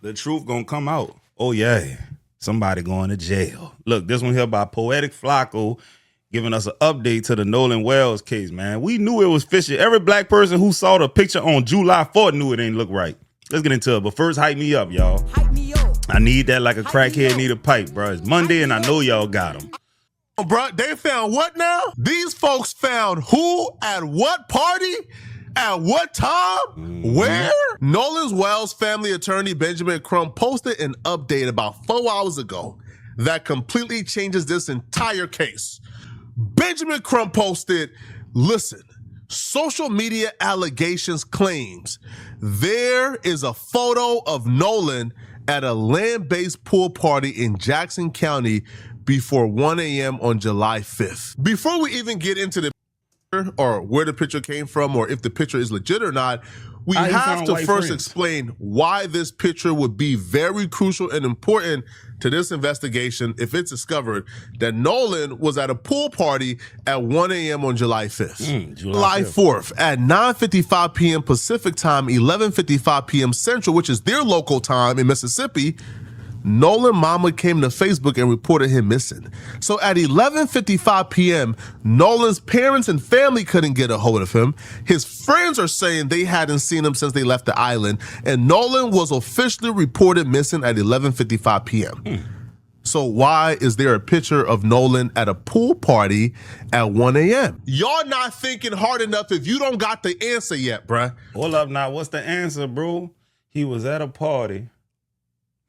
The truth gonna come out. Oh yeah, somebody going to jail. Look, this one here by Poetic Flacco giving us an update to the Nolan Wells case, man. We knew it was fishy. Every black person who saw the picture on July 4th knew it ain't look right. Let's get into it, but first, hype me up, y'all. Hype me up. I need that like a crackhead need a pipe, bro. It's Monday and I know y'all got them. Bro, they found what now? These folks found who at what party? At what time? Where? Nolan's Wells family attorney Benjamin Crump posted an update about 4 hours ago that completely changes this entire case. Benjamin Crump posted, listen, social media allegations claims there is a photo of Nolan at a land-based pool party in Jackson County before 1 a.m. on July 5th. Before we even get into the picture or where the picture came from or if the picture is legit or not, we have to first explain why this picture would be very crucial and important to this investigation if it's discovered that Nolan was at a pool party at 1 a.m. on July 5th. July 4th at 9:55 p.m. Pacific time, 11:55 p.m. Central, which is their local time in Mississippi, Nolan mama came to Facebook and reported him missing. So at 11:55 p.m., Nolan's parents and family couldn't get a hold of him. His friends are saying they hadn't seen him since they left the island, and Nolan was officially reported missing at 11:55 p.m. So why is there a picture of Nolan at a pool party at 1 a.m.? Y'all not thinking hard enough if you don't got the answer yet, bruh. Hold up now, what's the answer, bro? He was at a party.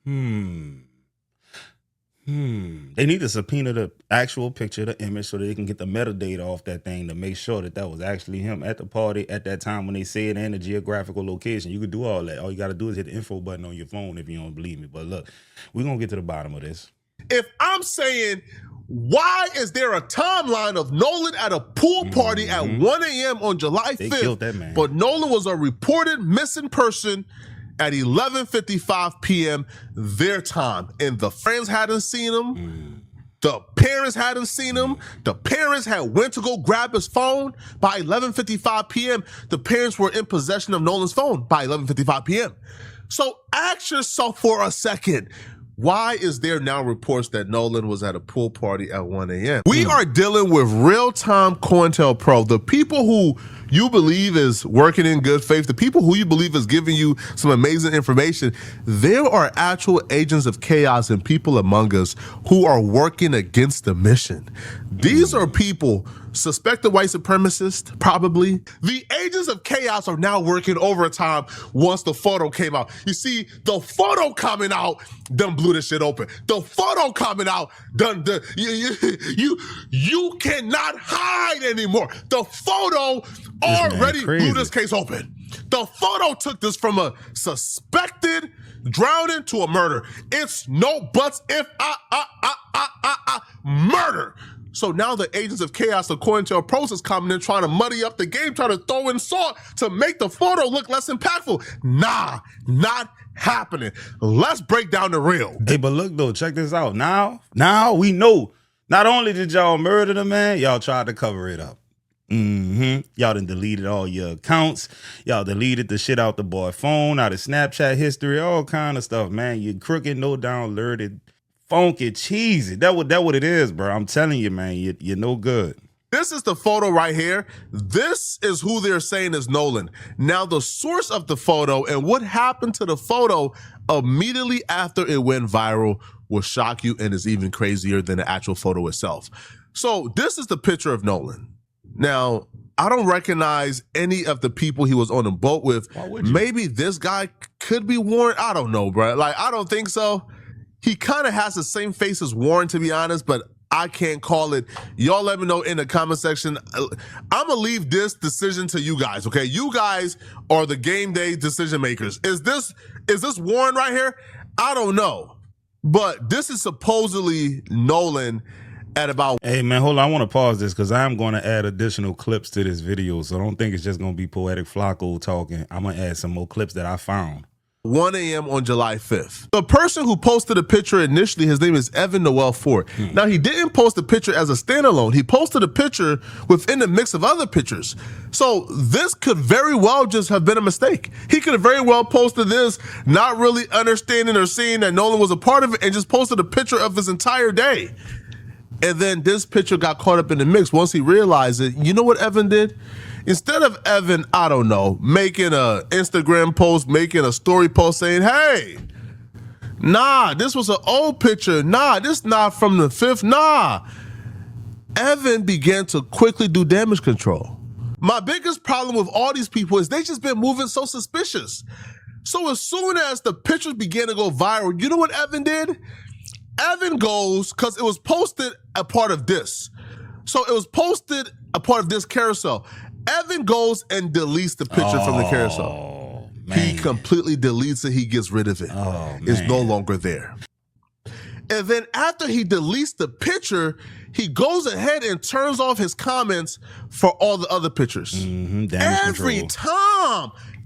They need to subpoena the actual picture, the image, so they can get the metadata off that thing to make sure that that was actually him at the party at that time when they say it and the geographical location. You could do all that. All you got to do is hit the info button on your phone if you don't believe me. But look, we're going to get to the bottom of this. If I'm saying, why is there a timeline of Nolan at a pool party at 1 a.m. on July 5th? They killed that man. But Nolan was a reported missing person at 11:55 p.m. their time. And the friends hadn't seen him. The parents hadn't seen him. The parents had went to go grab his phone. By 11:55 p.m., the parents were in possession of Nolan's phone by 11:55 p.m. So ask yourself for a second. Why is there now reports that Nolan was at a pool party at 1 a.m.? We are dealing with real-time COINTELPRO, the people who you believe is working in good faith, the people who you believe is giving you some amazing information. There are actual agents of chaos and people among us who are working against the mission. These are people, suspected white supremacists, probably. The agents of chaos are now working overtime once the photo came out. You see, the photo coming out done blew this shit open. The photo coming out done, you cannot hide anymore. The photo already blew this case open. The photo took this from a suspected drowning to a murder. It's no buts if murder. So now the agents of chaos, according to a process, coming in trying to muddy up the game, trying to throw in salt to make the photo look less impactful. Nah, not happening. Let's break down the real. Hey, but look though, check this out. Now we know. Not only did y'all murder the man, y'all tried to cover it up. Y'all done deleted all your accounts. Y'all deleted the shit out the boy phone, out of Snapchat history, all kind of stuff, man. You crooked, no down, alerted, funky, cheesy. That what it is, bro. I'm telling you, man, you're no good. This is the photo right here. This is who they're saying is Nolan. Now, the source of the photo and what happened to the photo immediately after it went viral will shock you and is even crazier than the actual photo itself. So this is the picture of Nolan. Now, I don't recognize any of the people he was on the boat with. Maybe this guy could be Warren. I don't know, bro. Like, I don't think so. He kind of has the same face as Warren, to be honest, but I can't call it. Y'all let me know in the comment section. I'm gonna leave this decision to you guys, okay? You guys are the game day decision makers. Is this Warren right here? I don't know. But this is supposedly Nolan at about... Hey, man, hold on. I want to pause this because I'm going to add additional clips to this video. So I don't think it's just going to be Poetic Flacco talking. I'm going to add some more clips that I found. 1 a.m. on July 5th. The person who posted a picture initially, his name is Evan Noel Ford. Now, he didn't post the picture as a standalone. He posted a picture within the mix of other pictures. So this could very well just have been a mistake. He could have very well posted this, not really understanding or seeing that Nolan was a part of it, and just posted a picture of his entire day. And then this picture got caught up in the mix. Once he realized it, you know what Evan did? Instead of Evan, I don't know, making an Instagram post, making a story post saying, hey, nah, this was an old picture. Nah, this not from the 5th. Nah. Evan began to quickly do damage control. My biggest problem with all these people is they just been moving so suspicious. So as soon as the pictures began to go viral, you know what Evan did? Evan goes, because it was posted a part of this. So it was posted a part of this carousel. Evan goes and deletes the picture from the carousel. Man. He completely deletes it. He gets rid of it. It's no longer there. And then after he deletes the picture, he goes ahead and turns off his comments for all the other pictures.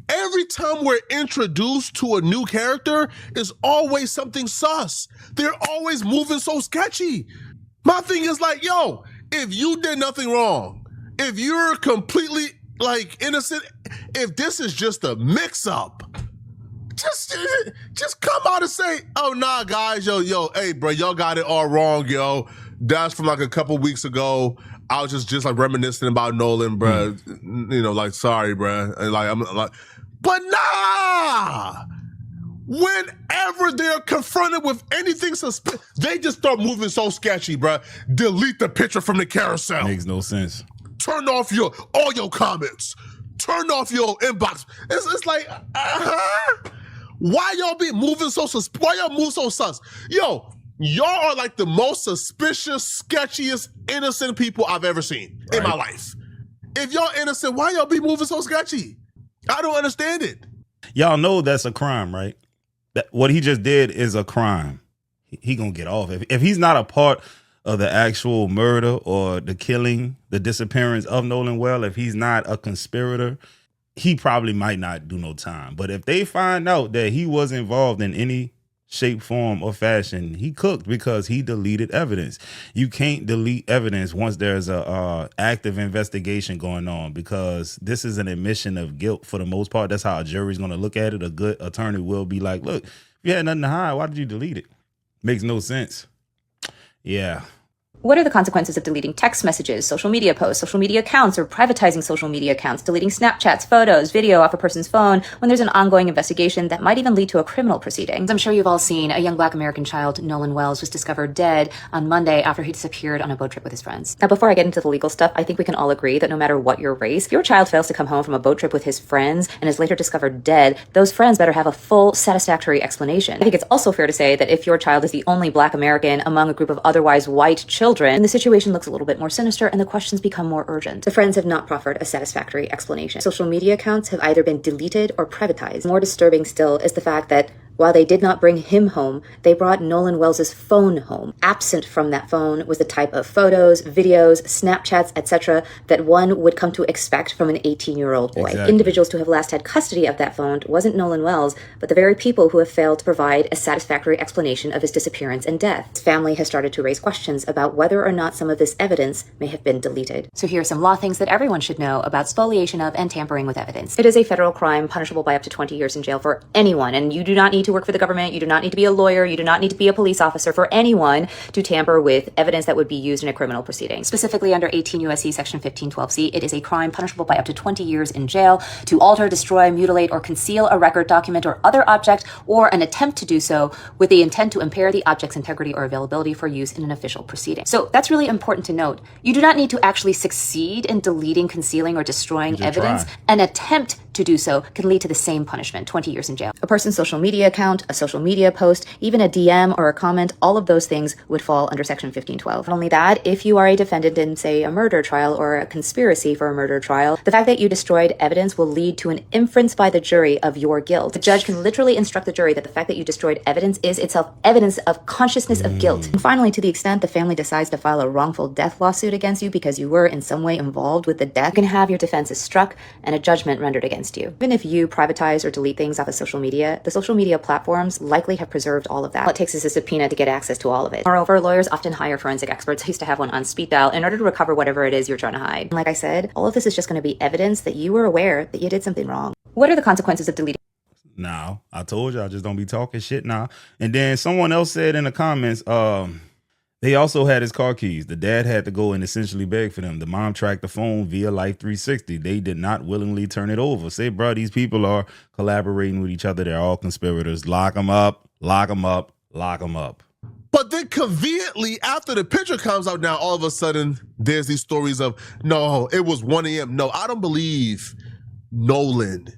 Every time we're introduced to a new character, is always something sus. They're always moving so sketchy. My thing is like, yo, if you did nothing wrong, if you're completely like innocent, if this is just a mix-up, just come out and say, oh nah, guys, yo, hey, bro, y'all got it all wrong, yo. That's from like a couple weeks ago. I was just like reminiscing about Nolan, bro. You know, like sorry, bro. And like I'm like, but nah. Whenever they're confronted with anything suspicious, they just start moving so sketchy, bro. Delete the picture from the carousel. Makes no sense. Turn off all your comments. Turn off your inbox. It's like, why y'all be moving so why y'all move so sus? Yo, y'all are like the most suspicious, sketchiest, innocent people I've ever seen in my life. If y'all innocent, why y'all be moving so sketchy? I don't understand it. Y'all know that's a crime, right? What he just did is a crime. He gonna get off. If he's not a part of the actual murder or the killing, the disappearance of Nolan Well, if he's not a conspirator, he probably might not do no time. But if they find out that he was involved in any shape, form, or fashion, he cooked because he deleted evidence. You can't delete evidence once there's a active investigation going on, because this is an admission of guilt for the most part. That's how a jury's going to look at it. A good attorney will be like, look, if you had nothing to hide, why did you delete it? Makes no sense. Yeah. What are the consequences of deleting text messages, social media posts, social media accounts, or privatizing social media accounts, deleting Snapchats, photos, video off a person's phone when there's an ongoing investigation that might even lead to a criminal proceeding? I'm sure you've all seen a young Black American child, Nolan Wells, was discovered dead on Monday after he disappeared on a boat trip with his friends. Now, before I get into the legal stuff, I think we can all agree that no matter what your race, if your child fails to come home from a boat trip with his friends and is later discovered dead, those friends better have a full, satisfactory explanation. I think it's also fair to say that if your child is the only Black American among a group of otherwise white children, the situation looks a little bit more sinister and the questions become more urgent. The friends have not proffered a satisfactory explanation. Social media accounts have either been deleted or privatized. More disturbing still is the fact that while they did not bring him home, they brought Nolan Wells's phone home. Absent from that phone was the type of photos, videos, Snapchats, etc. that one would come to expect from an 18-year-old boy. Exactly. Individuals who have last had custody of that phone wasn't Nolan Wells, but the very people who have failed to provide a satisfactory explanation of his disappearance and death. His family has started to raise questions about whether or not some of this evidence may have been deleted. So here are some law things that everyone should know about spoliation of and tampering with evidence. It is a federal crime punishable by up to 20 years in jail for anyone, and you do not need to work for the government, you do not need to be a lawyer, you do not need to be a police officer, for anyone to tamper with evidence that would be used in a criminal proceeding. Specifically under 18 U.S.C. section 1512C, it is a crime punishable by up to 20 years in jail to alter, destroy, mutilate, or conceal a record, document, or other object, or an attempt to do so with the intent to impair the object's integrity or availability for use in an official proceeding. So that's really important to note. You do not need to actually succeed in deleting, concealing, or destroying evidence. An attempt to do so can lead to the same punishment, 20 years in jail. A person's social media account, a social media post, even a DM or a comment, all of those things would fall under Section 1512. Not only that, if you are a defendant in, say, a murder trial or a conspiracy for a murder trial, the fact that you destroyed evidence will lead to an inference by the jury of your guilt. The judge can literally instruct the jury that the fact that you destroyed evidence is itself evidence of consciousness of guilt. And finally, to the extent the family decides to file a wrongful death lawsuit against you because you were in some way involved with the death, you can have your defenses struck and a judgment rendered against you. Even if you privatize or delete things off of social media, the social media platforms likely have preserved all of that. All it takes is a subpoena to get access to all of it. Moreover, lawyers often hire forensic experts. I used to have one on speed dial in order to recover whatever it is you're trying to hide. And like I said, all of this is just going to be evidence that you were aware that you did something wrong. What are the consequences of deleting? Now, I told y'all, just don't be talking shit now. And then someone else said in the comments, they also had his car keys. The dad had to go and essentially beg for them. The mom tracked the phone via Life 360. They did not willingly turn it over. Say, bro, these people are collaborating with each other. They're all conspirators. Lock them up, lock them up, lock them up. But then conveniently, after the picture comes out now, all of a sudden, there's these stories of, no, it was 1 a.m. No, I don't believe Nolan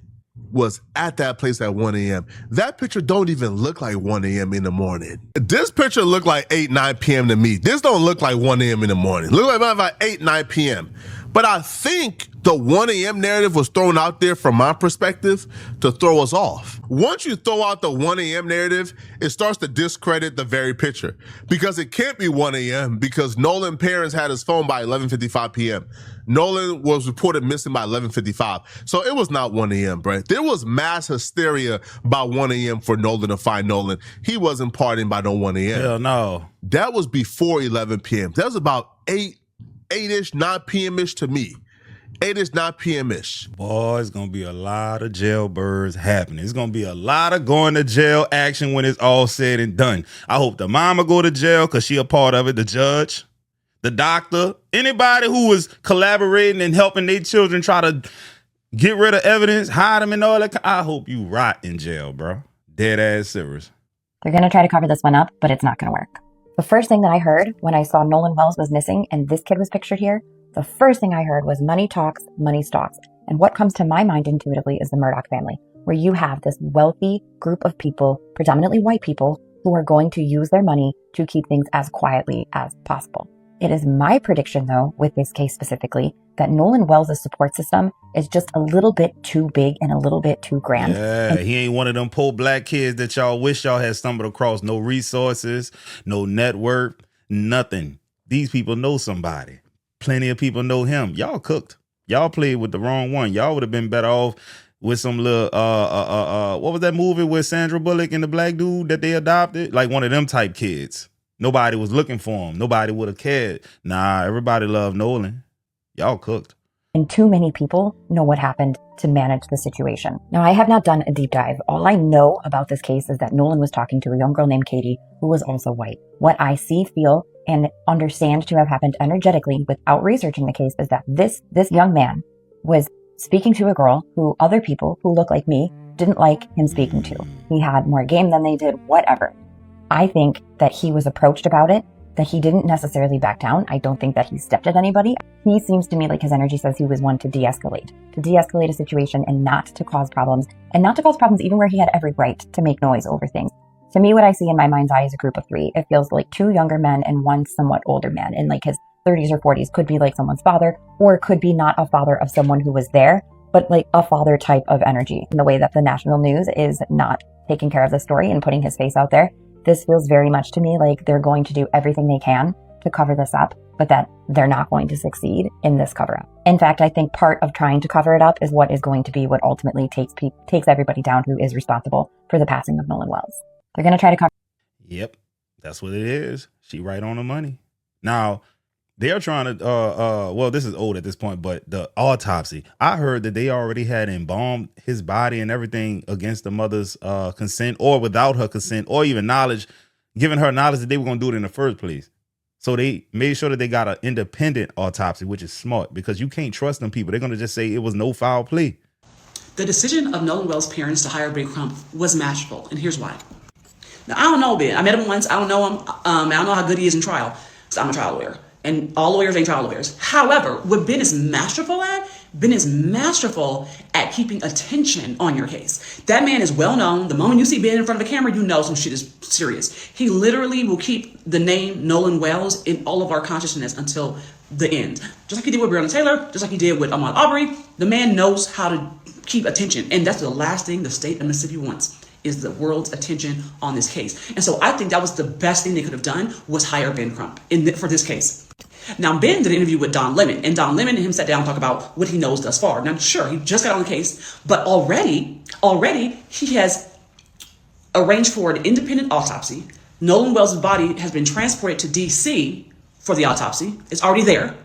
was at that place at 1 a.m. That picture don't even look like 1 a.m. in the morning. This picture look like 8, 9 p.m. to me. This don't look like 1 a.m. in the morning. Look like about 8, 9 p.m. But I think the 1 a.m. narrative was thrown out there from my perspective to throw us off. Once you throw out the 1 a.m. narrative, it starts to discredit the very picture because it can't be 1 a.m. because Nolan's parents had his phone by 11:55 p.m. Nolan was reported missing by 11:55. So it was not 1 a.m., bro. There was mass hysteria by 1 a.m. for Nolan to find Nolan. He wasn't partying by no 1 a.m. Hell no. That was before 11 p.m. That was about 8-ish, 9 p.m.-ish to me. 8-ish, 9 p.m.-ish. Boy, it's going to be a lot of jailbirds happening. It's going to be a lot of going to jail action when it's all said and done. I hope the mama go to jail because she a part of it, the judge, the doctor, anybody who was collaborating and helping their children try to get rid of evidence, hide them and all that. I hope you rot in jail, bro. Dead ass serious. They're going to try to cover this one up, but it's not going to work. The first thing that I heard when I saw Nolan Wells was missing and this kid was pictured here, the first thing I heard was money talks, money stalks. And what comes to my mind intuitively is the Murdoch family, where you have this wealthy group of people, predominantly white people, who are going to use their money to keep things as quietly as possible. It is my prediction, though, with this case specifically, that Nolan Wells' support system is just a little bit too big and a little bit too grand. Yeah, he ain't one of them poor black kids that y'all wish y'all had stumbled across. No resources, no network, nothing. These people know somebody. Plenty of people know him. Y'all cooked. Y'all played with the wrong one. Y'all would have been better off with some little, what was that movie with Sandra Bullock and the black dude that they adopted? Like one of them type kids. Nobody was looking for him. Nobody would have cared. Nah, everybody loved Nolan. Y'all cooked. And too many people know what happened to manage the situation. Now, I have not done a deep dive. All I know about this case is that Nolan was talking to a young girl named Katie, who was also white. What I see, feel, and understand to have happened energetically without researching the case is that this young man was speaking to a girl who other people who look like me didn't like him speaking to. He had more game than they did, whatever. I think that he was approached about it, that he didn't necessarily back down. I don't think that he stepped at anybody. He seems to me like his energy says he was one to de-escalate a situation and not to cause problems, and not to cause problems even where he had every right to make noise over things. To me, what I see in my mind's eye is a group of three. It feels like two younger men and one somewhat older man in like his 30s or 40s. Could be like someone's father, or could be not a father of someone who was there, but like a father type of energy. In the way that the national news is not taking care of the story and putting his face out there, this feels very much to me like they're going to do everything they can to cover this up, but that they're not going to succeed in this cover up. In fact, I think part of trying to cover it up is what is going to be what ultimately takes everybody down who is responsible for the passing of Nolan Wells. They're going to try to cover. Yep, that's what it is. She right on the money. Now, they're trying to, well, this is old at this point, but the autopsy, I heard that they already had embalmed his body and everything against the mother's consent or without her consent or even knowledge, giving her knowledge that they were going to do it in the first place. So they made sure that they got an independent autopsy, which is smart because you can't trust them people. They're going to just say it was no foul play. The decision of Nolan Wells' parents to hire Ben Crump was masterful, and here's why. Now, I don't know Ben. I met him once. I don't know him. I don't know how good he is in trial. So I'm a trial lawyer. And all lawyers ain't trial lawyers. However, what Ben is masterful at keeping attention on your case. That man is well known. The moment you see Ben in front of a camera, you know some shit is serious. He literally will keep the name Nolan Wells in all of our consciousness until the end. Just like he did with Breonna Taylor, just like he did with Ahmaud Arbery. The man knows how to keep attention. And that's the last thing the state of Mississippi wants, is the world's attention on this case. And so I think that was the best thing they could have done, was hire Ben Crump for this case. Now, Ben did an interview with Don Lemon, and Don Lemon and him sat down and talked about what he knows thus far. Now, sure, he just got on the case, but already he has arranged for an independent autopsy. Nolan Wells' body has been transported to D.C. for the autopsy. It's already there.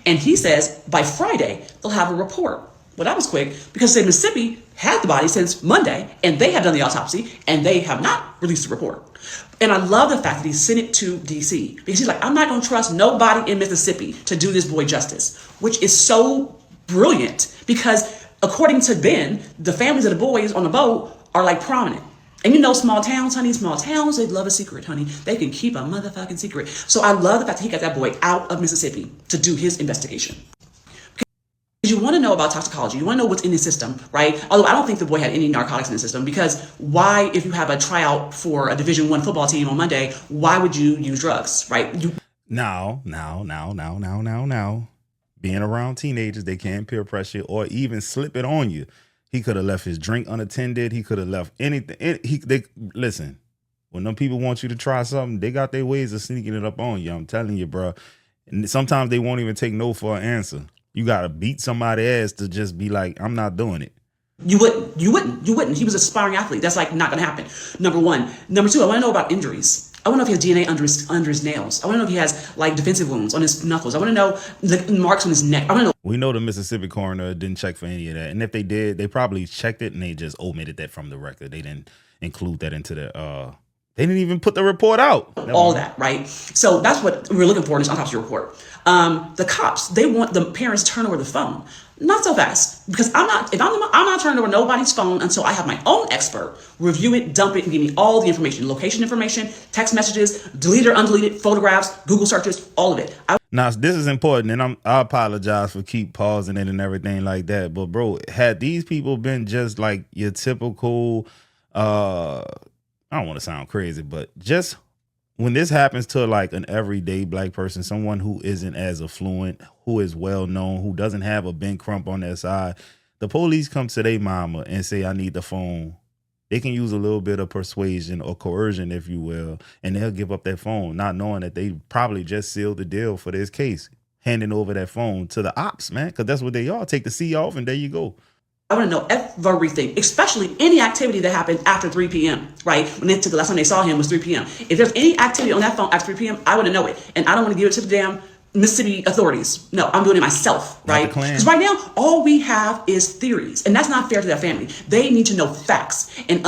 And he says by Friday, they'll have a report. Well, that was quick, because Mississippi had the body since Monday, and they have done the autopsy, and they have not released the report. And I love the fact that he sent it to D.C. because he's like, I'm not going to trust nobody in Mississippi to do this boy justice, which is so brilliant, because according to Ben, the families of the boys on the boat are like prominent. And you know, small towns, honey, small towns, they love a secret, honey. They can keep a motherfucking secret. So I love the fact that he got that boy out of Mississippi to do his investigation. You want to know about toxicology. You want to know what's in the system, right? Although I don't think the boy had any narcotics in the system, because why, if you have a tryout for a Division I football team on Monday, why would you use drugs, right? Now. Being around teenagers, they can peer pressure or even slip it on you. He could have left his drink unattended. He could have left anything. Listen, when them people want you to try something, they got their ways of sneaking it up on you. I'm telling you, bro. And sometimes they won't even take no for an answer. You got to beat somebody's ass to just be like, I'm not doing it. You wouldn't. He was an aspiring athlete. That's like not going to happen. Number one. Number two, I want to know about injuries. I want to know if he has DNA under his nails. I want to know if he has like defensive wounds on his knuckles. I want to know the marks on his neck. I want to know. We know the Mississippi coroner didn't check for any of that. And if they did, they probably checked it and they just omitted that from the record. They didn't include that into the, they didn't even put the report out. All that, right? So that's what we're looking for in this autopsy report. The cops, they want the parents to turn over the phone. Not so fast, because I'm not turning over nobody's phone until I have my own expert review it, dump it, and give me all the information, location information, text messages, deleted or undeleted, photographs, Google searches, all of it. Now, this is important, and I apologize for keep pausing it and everything like that. But bro, had these people been just like your typical, I don't want to sound crazy, but just when this happens to like an everyday black person, someone who isn't as affluent, who is well known, who doesn't have a Ben Crump on their side, the police come to their mama and say, I need the phone. They can use a little bit of persuasion or coercion, if you will, and they'll give up that phone, not knowing that they probably just sealed the deal for this case, handing over that phone to the ops, man, because that's what they are. Take the C off and there you go. I want to know everything, especially any activity that happened after 3 p.m., right? When they took the last time they saw him was 3 p.m. If there's any activity on that phone after 3 p.m., I want to know it. And I don't want to give it to the damn Mississippi authorities. No, I'm doing it myself, right? Because right now, all we have is theories. And that's not fair to that family. They need to know facts. And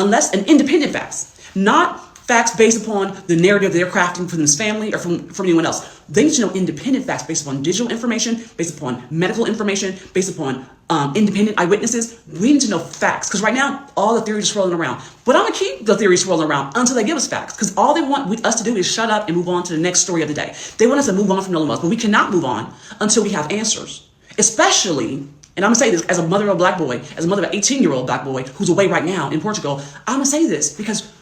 independent facts, not facts based upon the narrative they're crafting from this family or from anyone else. They need to know independent facts based upon digital information, based upon medical information, based upon independent eyewitnesses. We need to know facts, because right now, all the theories are swirling around. But I'm going to keep the theories swirling around until they give us facts, because all they want us to do is shut up and move on to the next story of the day. They want us to move on from Nolan Wells, but we cannot move on until we have answers. Especially, and I'm going to say this as a mother of a black boy, as a mother of an 18-year-old black boy who's away right now in Portugal, I'm going to say this because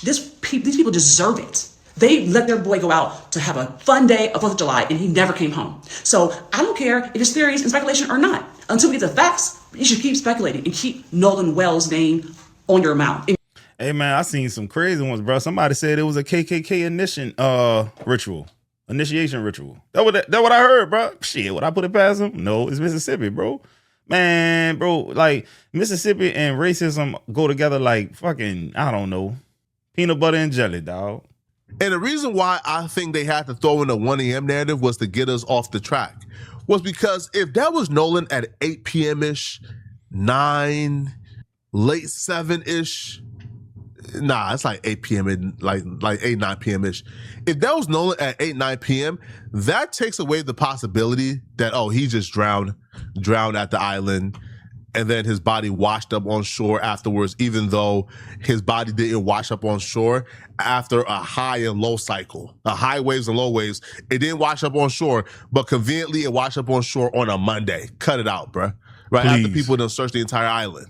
these people deserve it. They let their boy go out to have a fun day of 4th of July, and he never came home. So I don't care if it's theories and speculation or not. Until we get the facts, you should keep speculating and keep Nolan Wells' name on your mouth. Hey, man, I seen some crazy ones, bro. Somebody said it was a KKK initiation ritual. That what I heard, bro. Shit, would I put it past him? No, it's Mississippi, bro. Man, bro, like Mississippi and racism go together like fucking, I don't know, peanut butter and jelly, dog. And the reason why I think they had to throw in a 1 a.m. narrative was to get us off the track. Was because if that was Nolan at 8 p.m.-ish, 9, late 7-ish, nah, it's like 8 p.m. and like 8, 9 p.m.-ish. If that was Nolan at 8, 9 p.m., that takes away the possibility that, oh, he just drowned at the island and then his body washed up on shore afterwards, even though his body didn't wash up on shore after a high and low cycle, a high waves and low waves. It didn't wash up on shore, but conveniently it washed up on shore on a Monday. Cut it out, bruh. Right after people done searched the entire island.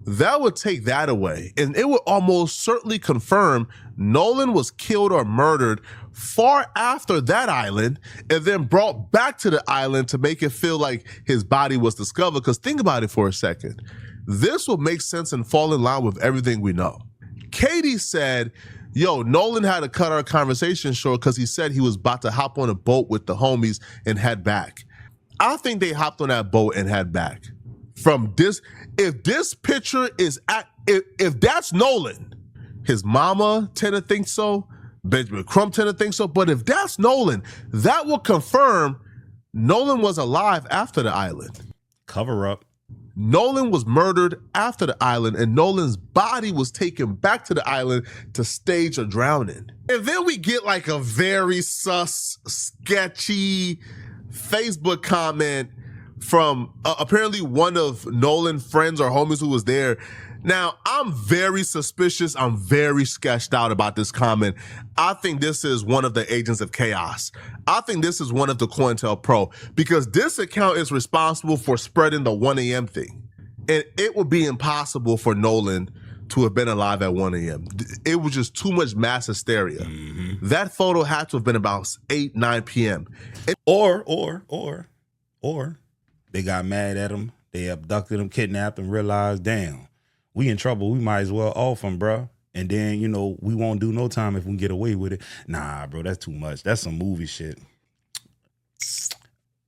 That would take that away, and it would almost certainly confirm Nolan was killed or murdered far after that island and then brought back to the island to make it feel like his body was discovered. Because think about it for a second. This will make sense and fall in line with everything we know. Katie said, yo, Nolan had to cut our conversation short because he said he was about to hop on a boat with the homies and head back. I think they hopped on that boat and head back. From this, if this picture is if that's Nolan, his mama tend to think so, Benjamin Crump tend to think so, but if that's Nolan, that will confirm Nolan was alive after the island. Cover up. Nolan was murdered after the island, and Nolan's body was taken back to the island to stage a drowning. And then we get like a very sus, sketchy Facebook comment from apparently one of Nolan's friends or homies who was there. Now, I'm very suspicious. I'm very sketched out about this comment. I think this is one of the agents of chaos. I think this is one of the COINTELPRO, because this account is responsible for spreading the 1 a.m. thing. And it would be impossible for Nolan to have been alive at 1 a.m. It was just too much mass hysteria. Mm-hmm. That photo had to have been about 8, 9 p.m. Or they got mad at him. They abducted him, kidnapped him, realized, damn, we in trouble. We might as well off him, bro. And then, you know, we won't do no time if we can get away with it. Nah, bro, that's too much. That's some movie shit.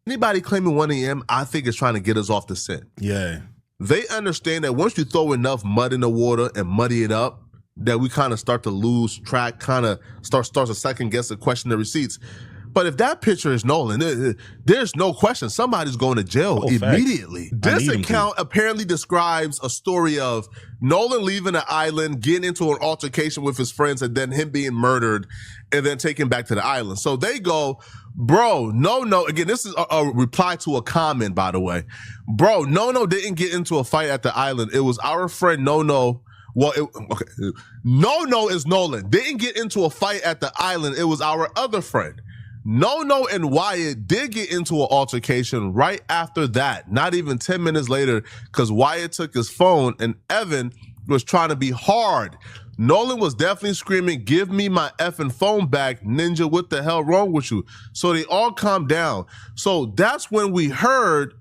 Anybody claiming 1 a.m., I think is trying to get us off the scent. Yeah. They understand that once you throw enough mud in the water and muddy it up, that we kind of start to lose track, kind of starts to second guess and question the receipts. But if that picture is Nolan, there's no question somebody's going to jail immediately. This account apparently describes a story of Nolan leaving the island, getting into an altercation with his friends, and then him being murdered and then taken back to the island. So they go, bro, no. Again, this is a reply to a comment, by the way. Bro, no didn't get into a fight at the island. It was our friend No. Well, No is Nolan. Didn't get into a fight at the island. It was our other friend. No and Wyatt did get into an altercation right after that, not even 10 minutes later, because Wyatt took his phone and Evan was trying to be hard. Nolan was definitely screaming, give me my effing phone back, Ninja, what the hell wrong with you? So they all calmed down. So that's when we heard,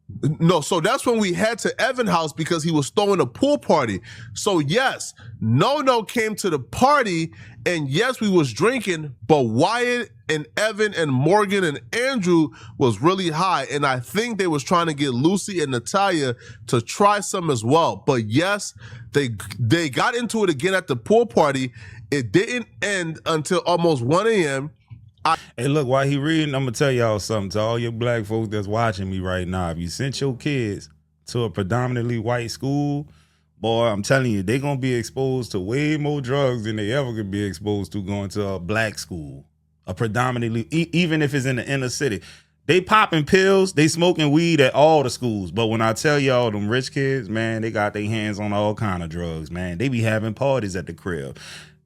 that's when we head to Evan's house because he was throwing a pool party. So yes, No came to the party, and yes, we was drinking, but Wyatt and Evan and Morgan and Andrew was really high, and I think they was trying to get Lucy and Natalia to try some as well. But yes, they got into it again at the pool party. It didn't end until almost 1 a.m. Hey, look, while he reading, I'm going to tell y'all something to all your black folks that's watching me right now. If you sent your kids to a predominantly white school, boy, I'm telling you, they're going to be exposed to way more drugs than they ever could be exposed to going to a black school. A predominantly, even if it's in the inner city. They popping pills, they smoking weed at all the schools. But when I tell y'all, them rich kids, man, they got their hands on all kind of drugs, man. They be having parties at the crib.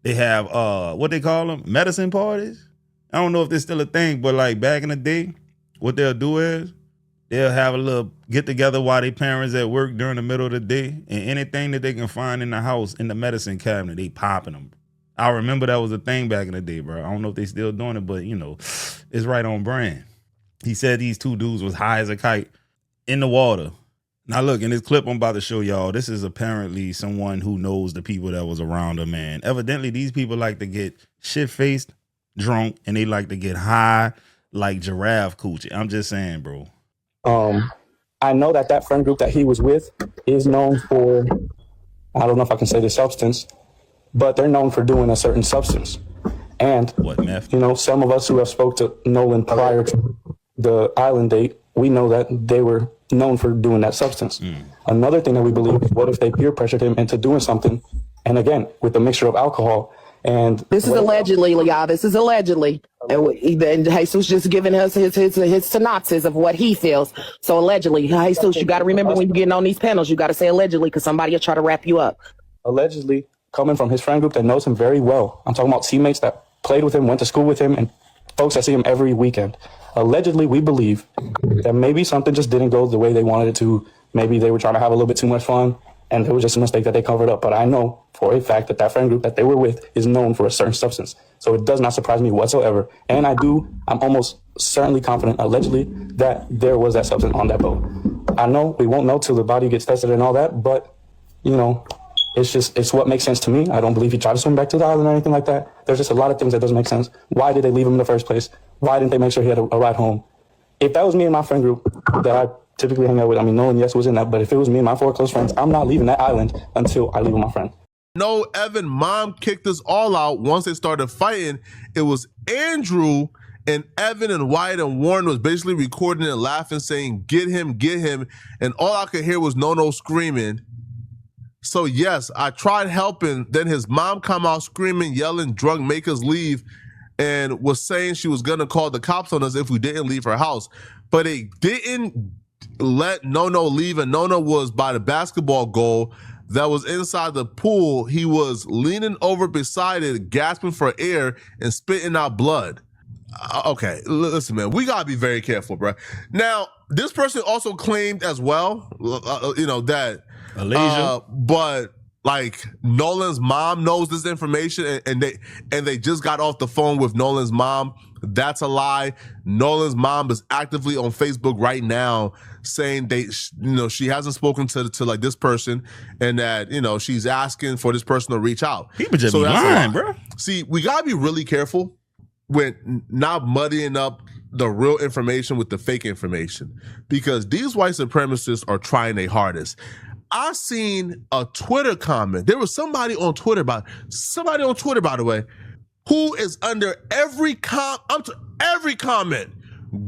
They have, what they call them? Medicine parties? I don't know if this still a thing, but like back in the day, what they'll do is they'll have a little get together while their parents at work during the middle of the day, and anything that they can find in the house in the medicine cabinet, they popping them. I remember that was a thing back in the day, bro. I don't know if they still doing it, but you know, it's right on brand. He said these two dudes was high as a kite in the water. Now look, in this clip I'm about to show y'all, this is apparently someone who knows the people that was around him, man. Evidently, these people like to get shit-faced, drunk, and they like to get high like giraffe coochie. I'm just saying, bro. I know that friend group that he was with is known for, I don't know if I can say the substance, but they're known for doing a certain substance. And, what, meth? You know, some of us who have spoke to Nolan prior to the island date, we know that they were known for doing that substance. Another thing that we believe is, what if they peer pressured him into doing something? And again, with a mixture of alcohol and... This is allegedly, Leah. This is allegedly. And Jesus just giving us his synopsis of what he feels. So allegedly, Jesus, you got to remember when you're getting on these panels, you got to say allegedly because somebody will try to wrap you up. Allegedly, coming from his friend group that knows him very well. I'm talking about teammates that played with him, went to school with him, and folks that see him every weekend. Allegedly, we believe that maybe something just didn't go the way they wanted it to. Maybe they were trying to have a little bit too much fun, and it was just a mistake that they covered up. But I know for a fact that that friend group that they were with is known for a certain substance. So it does not surprise me whatsoever. And I'm almost certainly confident, allegedly, that there was that substance on that boat. I know we won't know till the body gets tested and all that, but, you know, it's what makes sense to me. I don't believe he tried to swim back to the island or anything like that. There's just a lot of things that doesn't make sense. Why did they leave him in the first place? Why didn't they make sure he had a ride home? If that was me and my friend group that I typically hang out with, I mean, Nolan, yes, was in that, but if it was me and my 4 close friends, I'm not leaving that island until I leave with my friend. No, Evan mom kicked us all out once they started fighting. It was Andrew and Evan and Wyatt and Warren was basically recording and laughing, saying, get him. And all I could hear was No screaming. So yes, I tried helping. Then his mom come out screaming, yelling, drunk, make us leave, and was saying she was gonna call the cops on us if we didn't leave her house. But it didn't let No leave, and No was by the basketball goal that was inside the pool. He was leaning over beside it, gasping for air and spitting out blood. Okay, listen, man, we gotta be very careful, bro. Now, this person also claimed as well, that but like Nolan's mom knows this information, and they just got off the phone with Nolan's mom. That's a lie. Nolan's mom is actively on Facebook right now saying she hasn't spoken to like this person, and that she's asking for this person to reach out. People just be lying, bro. See, we gotta be really careful with not muddying up the real information with the fake information, because these white supremacists are trying their hardest. I seen a Twitter comment. There was somebody on Twitter, by the way, who is under every comment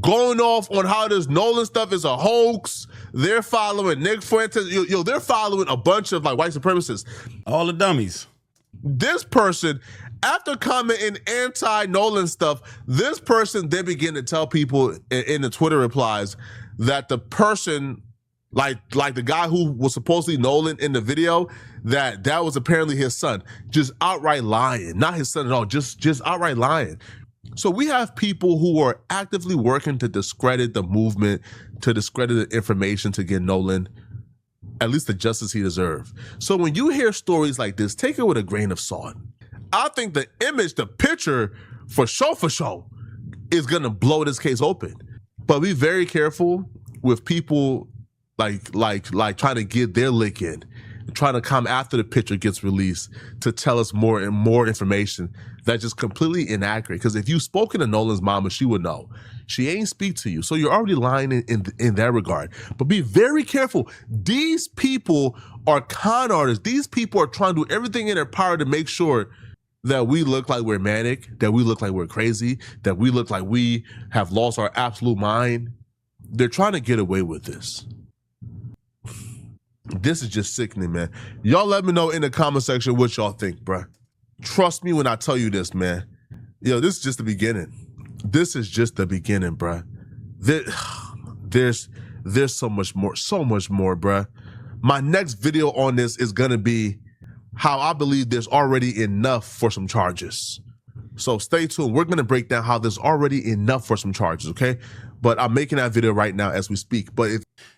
going off on how this Nolan stuff is a hoax. They're following Nick Fuentes. They're following a bunch of like white supremacists. All the dummies. This person, after commenting anti-Nolan stuff, this person then began to tell people in the Twitter replies that the person, like the guy who was supposedly Nolan in the video, that was apparently his son. Just outright lying. Not his son at all, just outright lying. So we have people who are actively working to discredit the movement, to discredit the information, to get Nolan at least the justice he deserves. So when you hear stories like this, take it with a grain of salt. I think the image, the picture, for sure, is gonna blow this case open. But be very careful with people like trying to get their lick in, trying to come after the picture gets released to tell us more and more information that's just completely inaccurate. Because if you've spoken to Nolan's mama, she would know. She ain't speak to you. So you're already lying in that regard. But be very careful. These people are con artists. These people are trying to do everything in their power to make sure that we look like we're manic, that we look like we're crazy, that we look like we have lost our absolute mind. They're trying to get away with this. This is just sickening, man. Y'all let me know in the comment section what y'all think, bruh. Trust me when I tell you this, man. This is just the beginning. This is just the beginning, bruh. There's so much more, bruh. My next video on this is gonna be how I believe there's already enough for some charges. So stay tuned. We're gonna break down how there's already enough for some charges, okay? But I'm making that video right now as we speak. But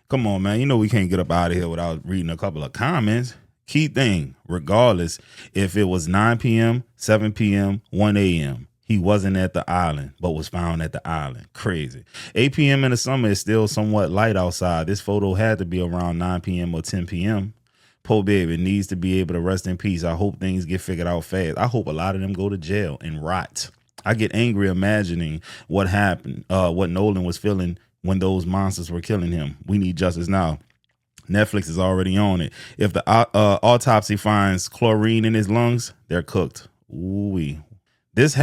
come on, man. We can't get up out of here without reading a couple of comments. Key thing, regardless if it was 9 p.m., 7 p.m., 1 a.m., he wasn't at the island, but was found at the island. Crazy. 8 p.m. in the summer is still somewhat light outside. This photo had to be around 9 p.m. or 10 p.m. Poor baby needs to be able to rest in peace. I hope things get figured out fast. I hope a lot of them go to jail and rot. I get angry imagining what happened, what Nolan was feeling when those monsters were killing him. We need justice now. Netflix is already on it. If the autopsy finds chlorine in his lungs, they're cooked. Ooh-wee. This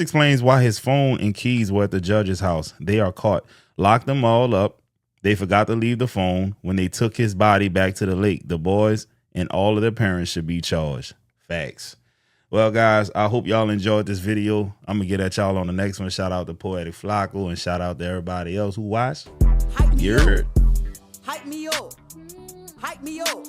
explains why his phone and keys were at the judge's house. They are caught. Locked them all up. They forgot to leave the phone when they took his body back to the lake. The boys and all of their parents should be charged. Facts. Well, guys, I hope y'all enjoyed this video. I'm going to get at y'all on the next one. Shout out to Poetic Flacco and shout out to everybody else who watched. Hype me You up. heard. Hype me up. Hype me up.